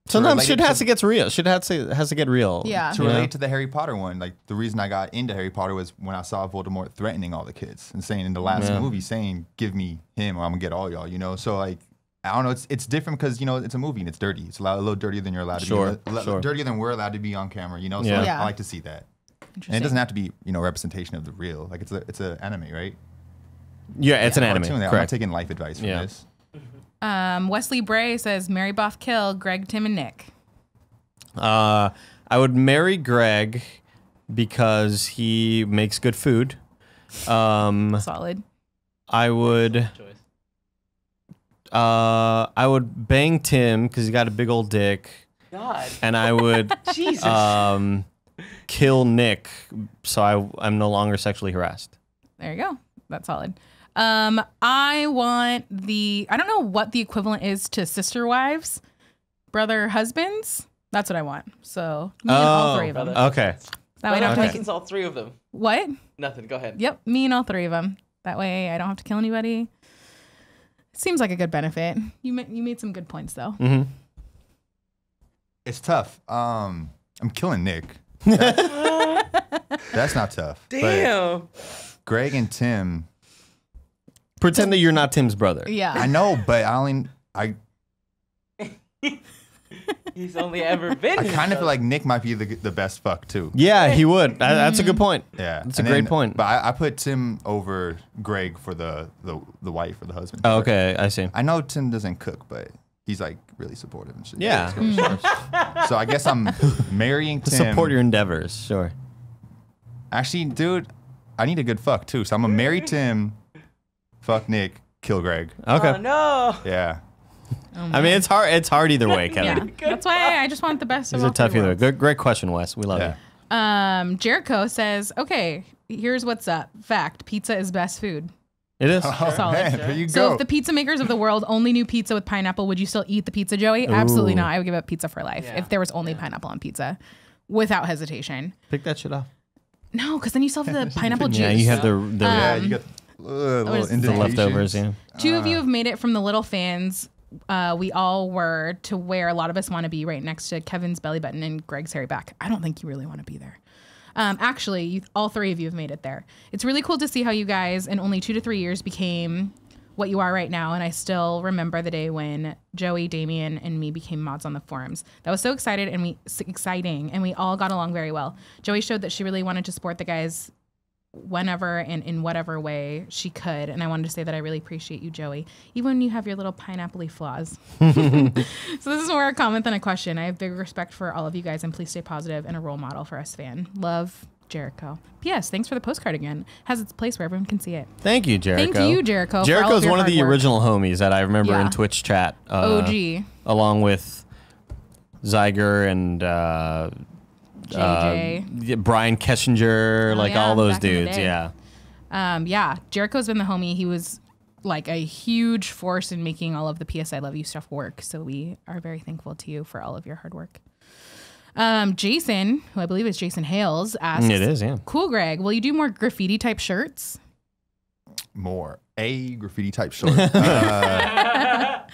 [SPEAKER 1] Sometimes shit
[SPEAKER 3] related
[SPEAKER 1] has to get real. Shit has to get real.
[SPEAKER 2] Yeah.
[SPEAKER 3] To
[SPEAKER 1] you know?
[SPEAKER 3] relate to the Harry Potter one, like the reason I got into Harry Potter was when I saw Voldemort threatening all the kids and saying in the last movie, saying, "Give me him, or I'm gonna get all y'all." You know, so like I don't know, it's different because you know it's a movie and it's dirty. It's a little dirtier than you're allowed to be. Dirtier than we're allowed to be on camera. You know, so
[SPEAKER 1] Yeah.
[SPEAKER 3] I like to see that. And it doesn't have to be representation of the real. Like it's a anime, right?
[SPEAKER 1] Yeah, it's an anime.
[SPEAKER 3] Cartoon. I'm not
[SPEAKER 1] Correct.
[SPEAKER 3] taking life advice from this.
[SPEAKER 2] Wesley Bray says Mary Boff Kill, Greg, Tim, and Nick.
[SPEAKER 1] I would marry Greg because he makes good food.
[SPEAKER 2] Solid.
[SPEAKER 1] I would bang Tim because he's got a big old dick,
[SPEAKER 4] God.
[SPEAKER 1] and I would
[SPEAKER 4] Jesus.
[SPEAKER 1] kill Nick so I'm no longer sexually harassed.
[SPEAKER 2] There you go. That's solid. I want I don't know what the equivalent is to sister wives, brother husbands. That's what I want. So me and all 3 of them.
[SPEAKER 1] Okay.
[SPEAKER 2] That way I don't have to
[SPEAKER 4] It's all 3 of them.
[SPEAKER 2] What?
[SPEAKER 4] Nothing. Go ahead.
[SPEAKER 2] Yep, me and all 3 of them. That way I don't have to kill anybody. Seems like a good benefit. You made some good points though.
[SPEAKER 1] Mm-hmm.
[SPEAKER 3] It's tough. I'm killing Nick. That's not tough.
[SPEAKER 4] Damn.
[SPEAKER 3] But Greg and Tim.
[SPEAKER 1] Pretend that you're not Tim's brother.
[SPEAKER 2] Yeah.
[SPEAKER 3] I know, but
[SPEAKER 4] He's only ever been.
[SPEAKER 3] I kind of feel like Nick might be the best fuck too.
[SPEAKER 1] Yeah, he would. That's a good point.
[SPEAKER 3] Yeah,
[SPEAKER 1] That's a great point.
[SPEAKER 3] But I put Tim over Greg for the wife or the husband.
[SPEAKER 1] Oh, okay, I see.
[SPEAKER 3] I know Tim doesn't cook, but he's like really supportive and shit.
[SPEAKER 1] Yeah.
[SPEAKER 3] So I guess I'm marrying Tim.
[SPEAKER 1] Support your endeavors, sure.
[SPEAKER 3] Actually, dude, I need a good fuck too. So I'm gonna marry Tim, fuck Nick, kill Greg.
[SPEAKER 1] Okay.
[SPEAKER 4] Oh no.
[SPEAKER 3] Yeah.
[SPEAKER 1] I mean, it's hard. It's hard either way,
[SPEAKER 2] Yeah.
[SPEAKER 1] Kevin.
[SPEAKER 2] That's why I just want the best of
[SPEAKER 1] These
[SPEAKER 2] all
[SPEAKER 1] are tough
[SPEAKER 2] 3
[SPEAKER 1] either way.
[SPEAKER 2] worlds.
[SPEAKER 1] Great question, Wes. We love
[SPEAKER 3] Yeah.
[SPEAKER 1] you.
[SPEAKER 2] Jericho says, okay, here's what's up. Fact, pizza is best food.
[SPEAKER 1] It is.
[SPEAKER 3] Oh,
[SPEAKER 2] Solid.
[SPEAKER 3] man, there you
[SPEAKER 2] So
[SPEAKER 3] go.
[SPEAKER 2] if the pizza makers of the world only knew pizza with pineapple, would you still eat the pizza, Joey? Absolutely not. I would give up pizza for life
[SPEAKER 4] Yeah.
[SPEAKER 2] if there was only pineapple on pizza, without hesitation.
[SPEAKER 1] Pick that shit off.
[SPEAKER 2] No, because then you still have the pineapple juice.
[SPEAKER 1] Yeah, you have the
[SPEAKER 3] Yeah, you got little
[SPEAKER 2] is-
[SPEAKER 1] the
[SPEAKER 3] indentations.
[SPEAKER 1] leftovers. Yeah.
[SPEAKER 2] 2 of you have made it from the little fans. We all were to where a lot of us want to be right next to Kevin's belly button and Greg's hairy back. I don't think you really want to be there. Actually, all 3 of you have made it there. It's really cool to see how you guys in only 2 to 3 years became what you are right now. And I still remember the day when Joey, Damien, and me became mods on the forums. That was so exciting, and we all got along very well. Joey showed that she really wanted to support the guys whenever and in whatever way she could. And I wanted to say that I really appreciate you, Joey, even when you have your little pineapple-y flaws. So this is more a comment than a question. I have big respect for all of you guys, and please stay positive and a role model for us fan. Love, Jericho. P.S. Thanks for the postcard again. Has its place where everyone can see it.
[SPEAKER 1] Thank you, Jericho.
[SPEAKER 2] Thank you, Jericho. for all
[SPEAKER 1] Jericho's
[SPEAKER 2] of your
[SPEAKER 1] one of
[SPEAKER 2] hard
[SPEAKER 1] the
[SPEAKER 2] work.
[SPEAKER 1] original homies that I remember
[SPEAKER 2] Yeah.
[SPEAKER 1] in Twitch chat.
[SPEAKER 2] OG.
[SPEAKER 1] Along with Zyger and
[SPEAKER 2] JJ.
[SPEAKER 1] Brian Kessinger, like
[SPEAKER 2] yeah,
[SPEAKER 1] all those
[SPEAKER 2] back in the
[SPEAKER 1] dudes.
[SPEAKER 2] day.
[SPEAKER 1] Yeah.
[SPEAKER 2] Yeah, Jericho's been the homie. He was like a huge force in making all of the PS I Love You stuff work. So we are very thankful to you for all of your hard work. Jason, who I believe is Jason Hales, asks,
[SPEAKER 1] It is, yeah.
[SPEAKER 2] Cool, Greg, will you do more graffiti type shirts?
[SPEAKER 3] More a graffiti type short. I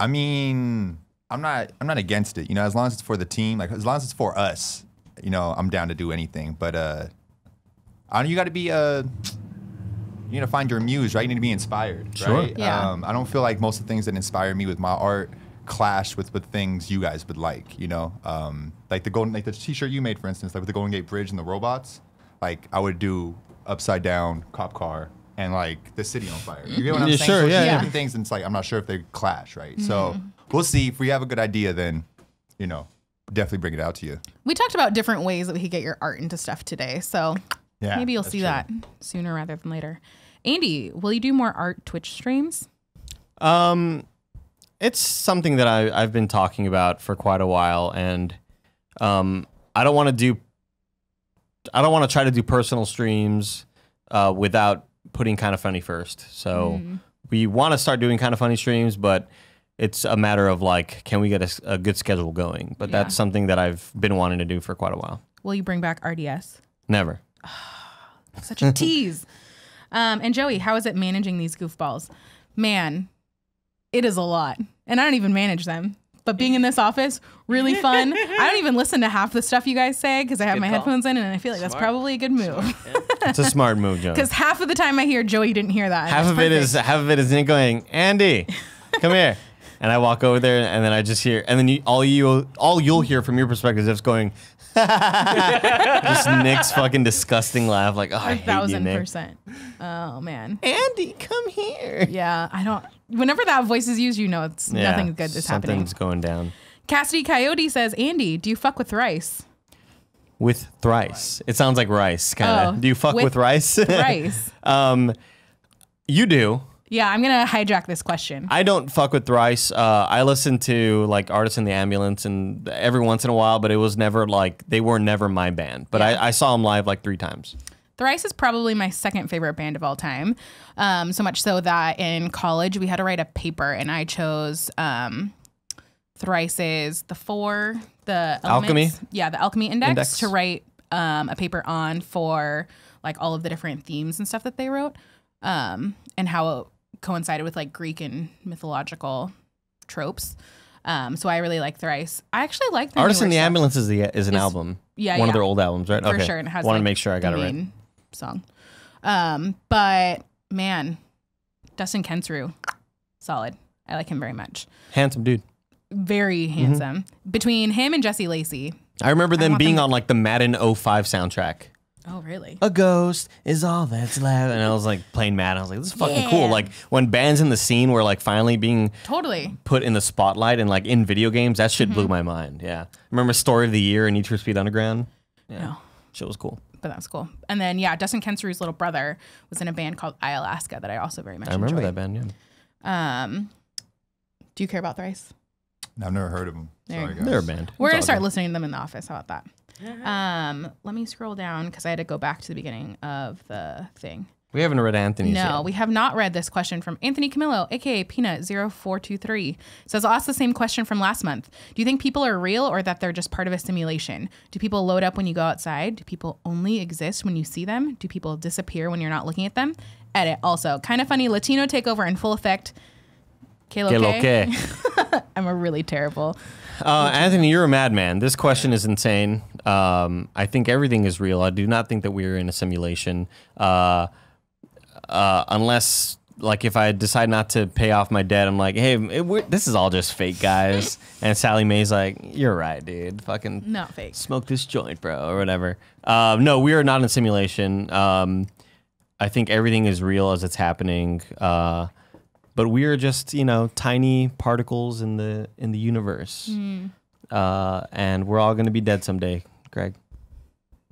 [SPEAKER 3] mean, I'm not against it. You know, as long as it's for the team, like as long as it's for us, you know, I'm down to do anything. But you got to be you need to find your muse, right? You need to be inspired,
[SPEAKER 1] Sure.
[SPEAKER 3] right?
[SPEAKER 2] Yeah.
[SPEAKER 3] I don't feel like most of the things that inspire me with my art clash with things you guys would like, you know? Like the t-shirt you made, for instance, like with the Golden Gate Bridge and the robots, like I would do upside down cop car and like the city on fire. You get what I'm
[SPEAKER 1] Yeah,
[SPEAKER 3] saying?
[SPEAKER 1] sure,
[SPEAKER 3] So it's
[SPEAKER 1] yeah,
[SPEAKER 3] just
[SPEAKER 2] yeah.
[SPEAKER 3] different things, and it's like I'm not sure if they clash, right? So we'll see. If we have a good idea, then, you know, definitely bring it out to you.
[SPEAKER 2] We talked about different ways that we could get your art into stuff today. So
[SPEAKER 3] Yeah,
[SPEAKER 2] maybe you'll
[SPEAKER 3] that's
[SPEAKER 2] see
[SPEAKER 3] true.
[SPEAKER 2] that sooner rather than later. Andy, will you do more art Twitch streams?
[SPEAKER 1] It's something that I've been talking about for quite a while, and I don't want to try to do personal streams without putting Kind of Funny first. So we want to start doing Kind of Funny streams, but It's a matter of like, can we get a good schedule going? But that's something that I've been wanting to do for quite a while.
[SPEAKER 2] Will you bring back RDS?
[SPEAKER 1] Never.
[SPEAKER 2] Such a tease. And Joey, how is it managing these goofballs? Man, it is a lot. And I don't even manage them. But being in this office, really fun. I don't even listen to half the stuff you guys say because I have my headphones in, and I feel like that's probably a good move.
[SPEAKER 1] It's a smart move, Joey.
[SPEAKER 2] Because half of the time I hear Joey didn't hear that.
[SPEAKER 1] Half of it is Nick going, Andy, come here. And I walk over there, and then I just hear, and then all you'll hear from your perspective is just going, just Nick's fucking disgusting laugh, like, oh, I hate you, Nick.
[SPEAKER 2] 1,000%. Oh man,
[SPEAKER 1] Andy, come here.
[SPEAKER 2] Yeah, I don't. Whenever that voice is used, you know it's nothing good is happening.
[SPEAKER 1] Something's going down.
[SPEAKER 2] Cassidy Coyote says, Andy, do you fuck with rice?
[SPEAKER 1] With thrice, it sounds like rice, kind of. Do you fuck with rice?
[SPEAKER 2] Rice.
[SPEAKER 1] You do.
[SPEAKER 2] Yeah, I'm gonna hijack this question.
[SPEAKER 1] I don't fuck with thrice. I listen to like Artists in the Ambulance and every once in a while, but it was never like, they were never my band. But I saw them live like 3 times.
[SPEAKER 2] Thrice is probably my second favorite band of all time. So much so that in college we had to write a paper, and I chose Thrice's the
[SPEAKER 1] Alchemy.
[SPEAKER 2] Yeah, the Alchemy Index to write a paper on for like all of the different themes and stuff that they wrote, and how it coincided with like Greek and mythological tropes. So I really like Thrice. I actually like the
[SPEAKER 1] Artists in the Ambulance is an album.
[SPEAKER 2] Yeah,
[SPEAKER 1] one of their old albums, right?
[SPEAKER 2] For sure. And it has
[SPEAKER 1] want to make sure I got it right.
[SPEAKER 2] Song. But man, Dustin Kensrue, solid. I like him very much.
[SPEAKER 1] Handsome dude.
[SPEAKER 2] Very handsome. Between him and Jesse Lacey.
[SPEAKER 1] I remember them being on like the Madden 05 soundtrack.
[SPEAKER 2] Oh, really?
[SPEAKER 1] A ghost is all that's left. And I was like playing Madden. I was like, this is fucking cool. Like when bands in the scene were like finally being put in the spotlight and like in video games, that shit blew my mind. Yeah. I remember Story of the Year and Need for Speed Underground. Yeah. No. Shit was cool.
[SPEAKER 2] But that's cool. And then, Dustin Kensrue's little brother was in a band called Alaska that I also very much enjoyed.
[SPEAKER 1] I remember that band, yeah.
[SPEAKER 2] Do you care about Thrice?
[SPEAKER 3] I've never heard of them. Sorry, guys.
[SPEAKER 1] They're a band.
[SPEAKER 2] We're going to start listening to them in the office. How about that? Let me scroll down because I had to go back to the beginning of the thing.
[SPEAKER 1] We haven't read Anthony's yet.
[SPEAKER 2] No, we have not read this question from Anthony Camillo, aka Peanut0423. Says, I'll ask the same question from last month. Do you think people are real or that they're just part of a simulation? Do people load up when you go outside? Do people only exist when you see them? Do people disappear when you're not looking at them? Edit. Also, kind of funny Latino takeover in full effect. Que lo que? I'm a really terrible.
[SPEAKER 1] Anthony, you're a madman. This question is insane. I think everything is real. I do not think that we are in a simulation. Unless, like, if I decide not to pay off my debt, I'm like, hey, this is all just fake, guys. And Sally Mae's like, you're right, dude. Fucking
[SPEAKER 2] not fake.
[SPEAKER 1] Smoke this joint, bro, or whatever. No, we are not in a simulation. I think everything is real as it's happening. But we are just, tiny particles in the universe. And we're all going to be dead someday, Greg.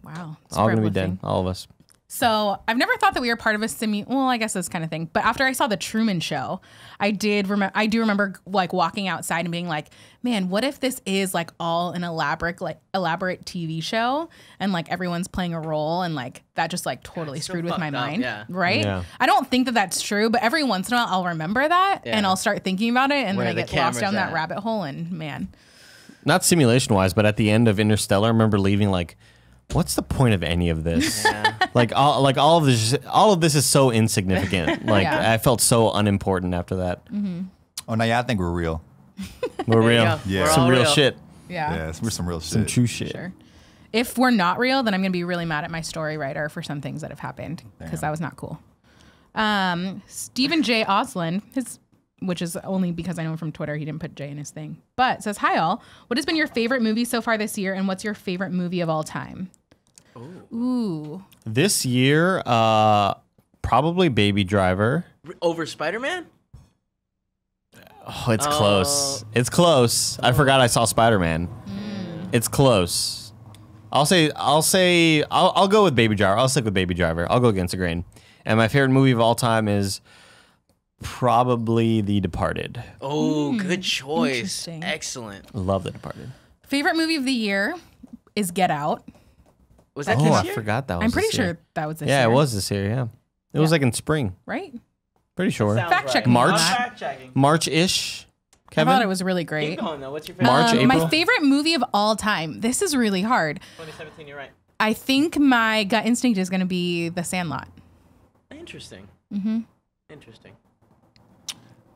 [SPEAKER 2] Wow.
[SPEAKER 1] All going to be dead, all of us.
[SPEAKER 2] So I've never thought that we were part of a well, I guess this kind of thing. But after I saw the Truman Show, I do remember like walking outside and being like, man, what if this is like all an elaborate TV show and like everyone's playing a role and like that just like totally screwed with my mind, right? Yeah. I don't think that that's true, but every once in a while I'll remember that and I'll start thinking about it and then I get lost down that rabbit hole and man.
[SPEAKER 1] Not simulation wise, but at the end of Interstellar, I remember leaving like, what's the point of any of this? Like all of this is so insignificant. Like I felt so unimportant after that.
[SPEAKER 3] Oh no, I think we're real.
[SPEAKER 1] We're real.
[SPEAKER 3] Yeah,
[SPEAKER 1] some real shit.
[SPEAKER 3] Yeah, we're some real shit.
[SPEAKER 1] Some true shit.
[SPEAKER 2] Sure. If we're not real, then I'm gonna be really mad at my story writer for some things that have happened because that was not cool. Stephen J. Oslin, which is only because I know him from Twitter. He didn't put J in his thing, but says, hi all. What has been your favorite movie so far this year, and what's your favorite movie of all time? Ooh.
[SPEAKER 1] This year, probably Baby Driver.
[SPEAKER 4] Over Spider-Man?
[SPEAKER 1] Oh, it's close. It's close. I forgot I saw Spider-Man. It's close. I'll go with Baby Driver. I'll stick with Baby Driver. I'll go against the grain. And my favorite movie of all time is probably The Departed.
[SPEAKER 4] Oh, good choice. Excellent.
[SPEAKER 1] Love The Departed.
[SPEAKER 2] Favorite movie of the year is Get Out.
[SPEAKER 4] Was that this year?
[SPEAKER 1] I forgot that was
[SPEAKER 2] I'm pretty
[SPEAKER 1] this year.
[SPEAKER 2] sure that was this year.
[SPEAKER 1] Yeah, it was this year, yeah. It was like in spring.
[SPEAKER 2] Right?
[SPEAKER 1] Pretty sure.
[SPEAKER 2] Fact check.
[SPEAKER 1] March-ish. Kevin?
[SPEAKER 2] I thought it was really great.
[SPEAKER 4] Keep going though. What's your favorite?
[SPEAKER 1] March, April?
[SPEAKER 2] My favorite movie of all time. This is really hard.
[SPEAKER 4] 2017. You're right.
[SPEAKER 2] I think my gut instinct is going to be The Sandlot.
[SPEAKER 4] Interesting. Interesting.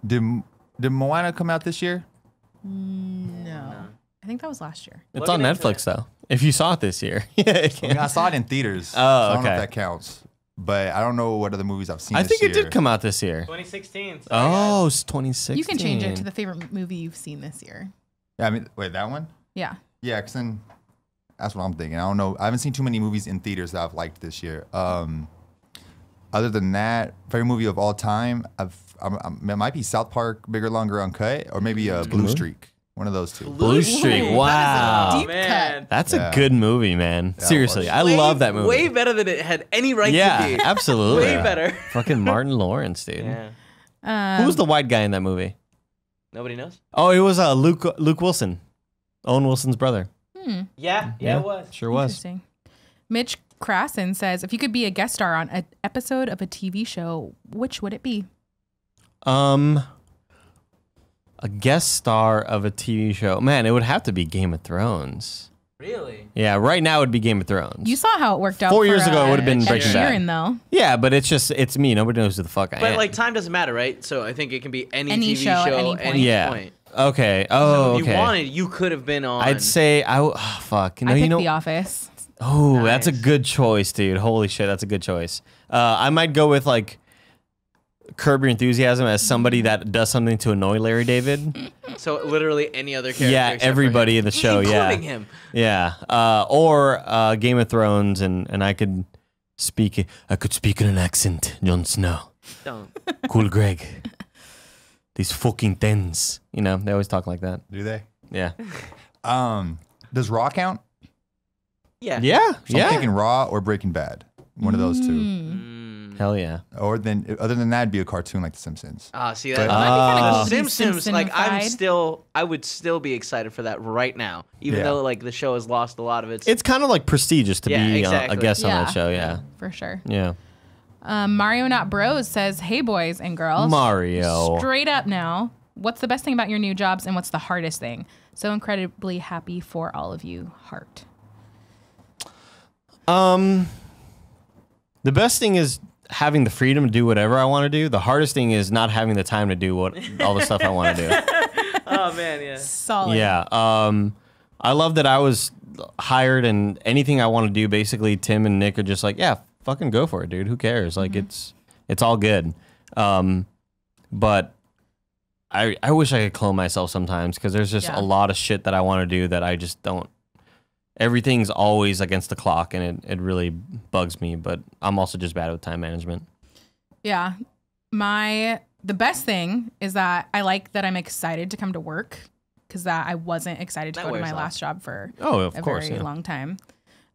[SPEAKER 3] Did Moana come out this year?
[SPEAKER 2] No. I think that was last year.
[SPEAKER 1] It's on Netflix, though. If you saw it this year.
[SPEAKER 3] I mean, I saw it in theaters.
[SPEAKER 1] Oh,
[SPEAKER 3] so I don't know
[SPEAKER 1] okay.
[SPEAKER 3] if that counts. But I don't know what other movies I've seen
[SPEAKER 1] I
[SPEAKER 3] this
[SPEAKER 1] think
[SPEAKER 3] year.
[SPEAKER 1] it did come out this year.
[SPEAKER 4] 2016. Sorry,
[SPEAKER 1] Oh, it's 2016.
[SPEAKER 2] You can change it to the favorite movie you've seen this year.
[SPEAKER 3] Yeah, I mean, wait, that one?
[SPEAKER 2] Yeah.
[SPEAKER 3] Yeah, because then that's what I'm thinking. I don't know. I haven't seen too many movies in theaters that I've liked this year. Other than that, favorite movie of all time, it might be South Park, Bigger, Longer, Uncut, or maybe Blue Streak. One of those two.
[SPEAKER 1] Blue Streak. Wow.
[SPEAKER 2] Deep cut.
[SPEAKER 1] That's a good movie, man. Seriously, I love that movie.
[SPEAKER 4] Way better than it had any right to be.
[SPEAKER 1] Yeah, absolutely.
[SPEAKER 4] Way better.
[SPEAKER 1] Fucking Martin Lawrence, dude.
[SPEAKER 4] Yeah.
[SPEAKER 1] Who was the white guy in that movie?
[SPEAKER 4] Nobody knows.
[SPEAKER 1] Oh, it was Luke Wilson, Owen Wilson's brother.
[SPEAKER 4] Yeah, it was.
[SPEAKER 1] Sure was.
[SPEAKER 2] Interesting. Mitch Krasen says, if you could be a guest star on an episode of a TV show, which would it be?
[SPEAKER 1] A guest star of a TV show. Man, it would have to be Game of Thrones.
[SPEAKER 4] Really?
[SPEAKER 1] Yeah, right now it would be Game of Thrones.
[SPEAKER 2] You saw how it worked out.
[SPEAKER 1] 4 years ago, it would have been
[SPEAKER 2] Ed
[SPEAKER 1] Breaking Bad.
[SPEAKER 2] Sheeran, though.
[SPEAKER 1] Yeah, but it's me. Nobody knows who the fuck I am.
[SPEAKER 4] But like time doesn't matter, right? So I think it can be any
[SPEAKER 2] Any
[SPEAKER 4] TV
[SPEAKER 2] show at
[SPEAKER 4] show,
[SPEAKER 2] any point.
[SPEAKER 4] any
[SPEAKER 1] Yeah.
[SPEAKER 4] point.
[SPEAKER 1] Okay.
[SPEAKER 4] So
[SPEAKER 1] Oh,
[SPEAKER 4] if
[SPEAKER 1] okay.
[SPEAKER 4] you wanted, you could have been on.
[SPEAKER 1] I'd say fuck. No,
[SPEAKER 2] I
[SPEAKER 1] you
[SPEAKER 2] picked
[SPEAKER 1] know.
[SPEAKER 2] The Office.
[SPEAKER 1] Oh, that's a
[SPEAKER 4] Nice.
[SPEAKER 1] good choice, dude. Holy shit, that's a good choice. I might go with like Curb Your Enthusiasm as somebody that does something to annoy Larry David.
[SPEAKER 4] So literally any other character.
[SPEAKER 1] Yeah,
[SPEAKER 4] except for
[SPEAKER 1] everybody
[SPEAKER 4] him.
[SPEAKER 1] in the show. Yeah,
[SPEAKER 4] Including him.
[SPEAKER 1] yeah. Or Game of Thrones, and I could speak. I could speak in an accent. Jon Snow.
[SPEAKER 4] Don't.
[SPEAKER 1] Cool, Greg. These fucking things. You know, they always talk like that.
[SPEAKER 3] Do they?
[SPEAKER 1] Yeah.
[SPEAKER 3] Does Raw count?
[SPEAKER 4] Yeah.
[SPEAKER 1] Yeah.
[SPEAKER 3] So
[SPEAKER 1] yeah.
[SPEAKER 3] I'm thinking Raw or Breaking Bad. One of those two.
[SPEAKER 1] Hell yeah.
[SPEAKER 3] Or then, other than that, it'd be a cartoon like The Simpsons.
[SPEAKER 4] See
[SPEAKER 3] But-
[SPEAKER 4] that.
[SPEAKER 2] That might be kind of cool. to be
[SPEAKER 4] Simpsons, like
[SPEAKER 2] Simpsonified.
[SPEAKER 4] I would still be excited for that right now, even
[SPEAKER 3] Yeah.
[SPEAKER 4] though like the show has lost a lot of its.
[SPEAKER 1] It's kind of like prestigious to
[SPEAKER 4] Yeah,
[SPEAKER 1] be a
[SPEAKER 4] exactly.
[SPEAKER 1] guest on that show. Yeah.
[SPEAKER 2] For sure.
[SPEAKER 1] Yeah.
[SPEAKER 2] Mario Not Bros says, hey, boys and girls.
[SPEAKER 1] Mario.
[SPEAKER 2] Straight up now, what's the best thing about your new jobs and what's the hardest thing? So incredibly happy for all of you. Heart.
[SPEAKER 1] The best thing is having the freedom to do whatever I want to do. The hardest thing is not having the time to do all the stuff I want to do.
[SPEAKER 4] Oh man, yeah.
[SPEAKER 2] Solid.
[SPEAKER 1] Yeah. I love that I was hired and anything I want to do, basically Tim and Nick are just like, yeah, fucking go for it, dude. Who cares? Like it's all good. But I wish I could clone myself sometimes because there's just
[SPEAKER 2] Yeah.
[SPEAKER 1] a lot of shit that I want to do that I just don't. Everything's always against the clock and it really bugs me, but I'm also just bad with time management.
[SPEAKER 2] Yeah. The best thing is that I like that I'm excited to come to work because that I wasn't excited to
[SPEAKER 4] That
[SPEAKER 2] go to my
[SPEAKER 4] wears off.
[SPEAKER 2] last job for
[SPEAKER 1] Oh, of
[SPEAKER 2] a
[SPEAKER 1] course.
[SPEAKER 2] very
[SPEAKER 1] Yeah.
[SPEAKER 2] long time.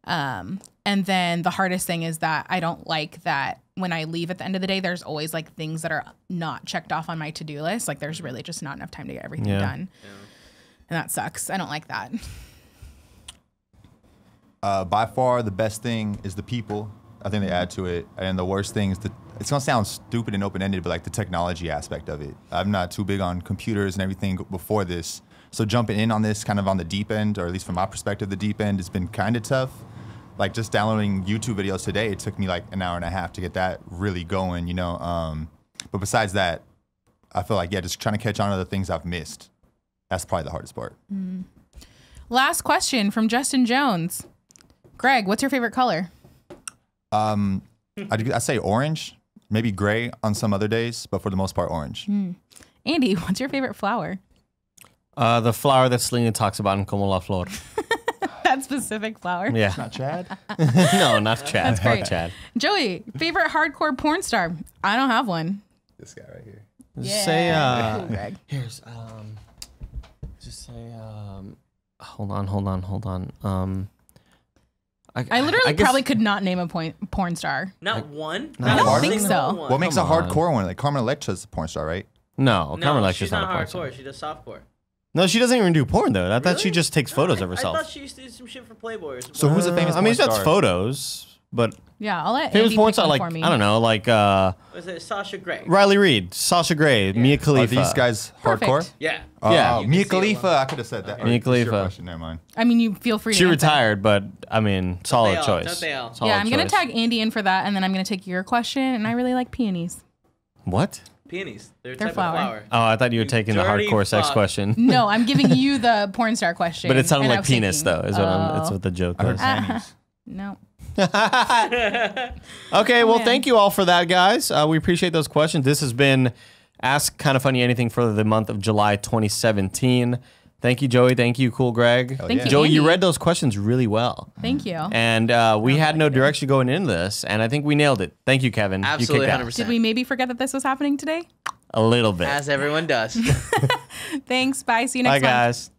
[SPEAKER 2] And then the hardest thing is that I don't like that when I leave at the end of the day, there's always like things that are not checked off on my to-do list. Like there's really just not enough time to get everything
[SPEAKER 1] Yeah.
[SPEAKER 2] done. And that sucks. I don't like that.
[SPEAKER 3] By far, the best thing is the people. I think they add to it. And the worst thing is it's going to sound stupid and open-ended, but like the technology aspect of it. I'm not too big on computers and everything before this. So jumping in on this kind of on the deep end, or at least from my perspective, the deep end has been kind of tough. Like just downloading YouTube videos today, it took me like an hour and a half to get that really going, you know. But besides that, I feel like, yeah, just trying to catch on to the things I've missed. That's probably the hardest part.
[SPEAKER 2] Last question from Justin Jones. Greg, what's your favorite color?
[SPEAKER 3] I say orange, maybe gray on some other days, but for the most part, orange.
[SPEAKER 2] Andy, what's your favorite flower?
[SPEAKER 1] The flower that Selena talks about in Como la Flor.
[SPEAKER 2] That specific flower.
[SPEAKER 1] Yeah.
[SPEAKER 3] Not Chad?
[SPEAKER 1] No, not Chad.
[SPEAKER 2] That's great.
[SPEAKER 1] Fuck Chad.
[SPEAKER 2] Joey, favorite hardcore porn star? I don't have one.
[SPEAKER 3] This guy right here.
[SPEAKER 1] Just say,
[SPEAKER 2] Cool, Greg.
[SPEAKER 1] here's, just say, hold on.
[SPEAKER 2] I literally
[SPEAKER 1] guess-
[SPEAKER 2] probably could not name a porn star.
[SPEAKER 4] Not one.
[SPEAKER 1] I
[SPEAKER 2] don't
[SPEAKER 3] Hard-
[SPEAKER 2] think so.
[SPEAKER 3] What makes a
[SPEAKER 1] Come on.
[SPEAKER 3] hardcore one? Like Carmen Electra's a porn star, right?
[SPEAKER 1] No,
[SPEAKER 4] No,
[SPEAKER 1] Carmen
[SPEAKER 4] she's
[SPEAKER 1] Electra's not a porn star.
[SPEAKER 4] hardcore. She does softcore.
[SPEAKER 1] No, she doesn't even do porn though. I thought she
[SPEAKER 4] Really?
[SPEAKER 1] just takes photos of
[SPEAKER 4] I
[SPEAKER 1] herself.
[SPEAKER 4] thought she used to do some shit for Playboy or something.
[SPEAKER 3] So who's a famous
[SPEAKER 1] I mean,
[SPEAKER 3] porn
[SPEAKER 1] that's
[SPEAKER 3] star?
[SPEAKER 1] photos. But
[SPEAKER 2] Yeah, I'll let
[SPEAKER 1] famous
[SPEAKER 2] Andy
[SPEAKER 1] porn
[SPEAKER 2] pick
[SPEAKER 1] star,
[SPEAKER 2] one
[SPEAKER 1] like,
[SPEAKER 2] for me.
[SPEAKER 1] I don't know, like
[SPEAKER 4] Was it Sasha Grey?
[SPEAKER 1] Riley Reid, Sasha Grey, Mia
[SPEAKER 3] Are
[SPEAKER 1] Khalifa.
[SPEAKER 3] these guys
[SPEAKER 2] Perfect.
[SPEAKER 3] hardcore?
[SPEAKER 4] Yeah.
[SPEAKER 1] Yeah.
[SPEAKER 3] Oh,
[SPEAKER 4] You
[SPEAKER 3] Mia
[SPEAKER 4] can see it
[SPEAKER 3] Khalifa. I could have said that.
[SPEAKER 1] Mia
[SPEAKER 3] It's your
[SPEAKER 1] Khalifa.
[SPEAKER 3] question, never mind.
[SPEAKER 2] I mean, you feel free to
[SPEAKER 1] She
[SPEAKER 2] answer.
[SPEAKER 1] retired, but I mean, solid
[SPEAKER 4] they all?
[SPEAKER 1] choice.
[SPEAKER 4] Don't they all?
[SPEAKER 1] Solid
[SPEAKER 2] Yeah, I'm going to
[SPEAKER 1] choice.
[SPEAKER 2] tag Andy in for that, and then I'm going to take your question, and I really like peonies.
[SPEAKER 1] What?
[SPEAKER 4] Peonies. They're a
[SPEAKER 2] They're
[SPEAKER 4] type
[SPEAKER 2] flower.
[SPEAKER 4] of flower.
[SPEAKER 1] Oh, I thought you were taking the
[SPEAKER 4] dirty
[SPEAKER 1] hardcore sex
[SPEAKER 4] fuck.
[SPEAKER 1] question.
[SPEAKER 2] No, I'm giving you the porn star question.
[SPEAKER 1] But it sounded
[SPEAKER 2] and I
[SPEAKER 1] like
[SPEAKER 2] was
[SPEAKER 1] penis,
[SPEAKER 2] thinking,
[SPEAKER 1] though, is what that's what the joke
[SPEAKER 3] I heard
[SPEAKER 1] was.
[SPEAKER 3] panties.
[SPEAKER 2] No.
[SPEAKER 1] Okay, well,
[SPEAKER 2] man.
[SPEAKER 1] thank you all for that, guys. We appreciate those questions. This has been Ask Kind of Funny Anything for the month of July 2017. Thank you, Joey. Thank you, Cool Greg.
[SPEAKER 2] Thank you,
[SPEAKER 1] Joey, you
[SPEAKER 2] Andy.
[SPEAKER 1] read those questions really well.
[SPEAKER 2] Thank you.
[SPEAKER 1] And we had no direction going into this, and I think we nailed it. Thank you, Kevin.
[SPEAKER 4] Absolutely,
[SPEAKER 1] you kicked ass.
[SPEAKER 4] 100%.
[SPEAKER 2] Did we maybe forget that this was happening today?
[SPEAKER 1] A little bit.
[SPEAKER 4] As everyone does.
[SPEAKER 2] Thanks. Bye. See you
[SPEAKER 1] Bye,
[SPEAKER 2] next month.
[SPEAKER 1] guys.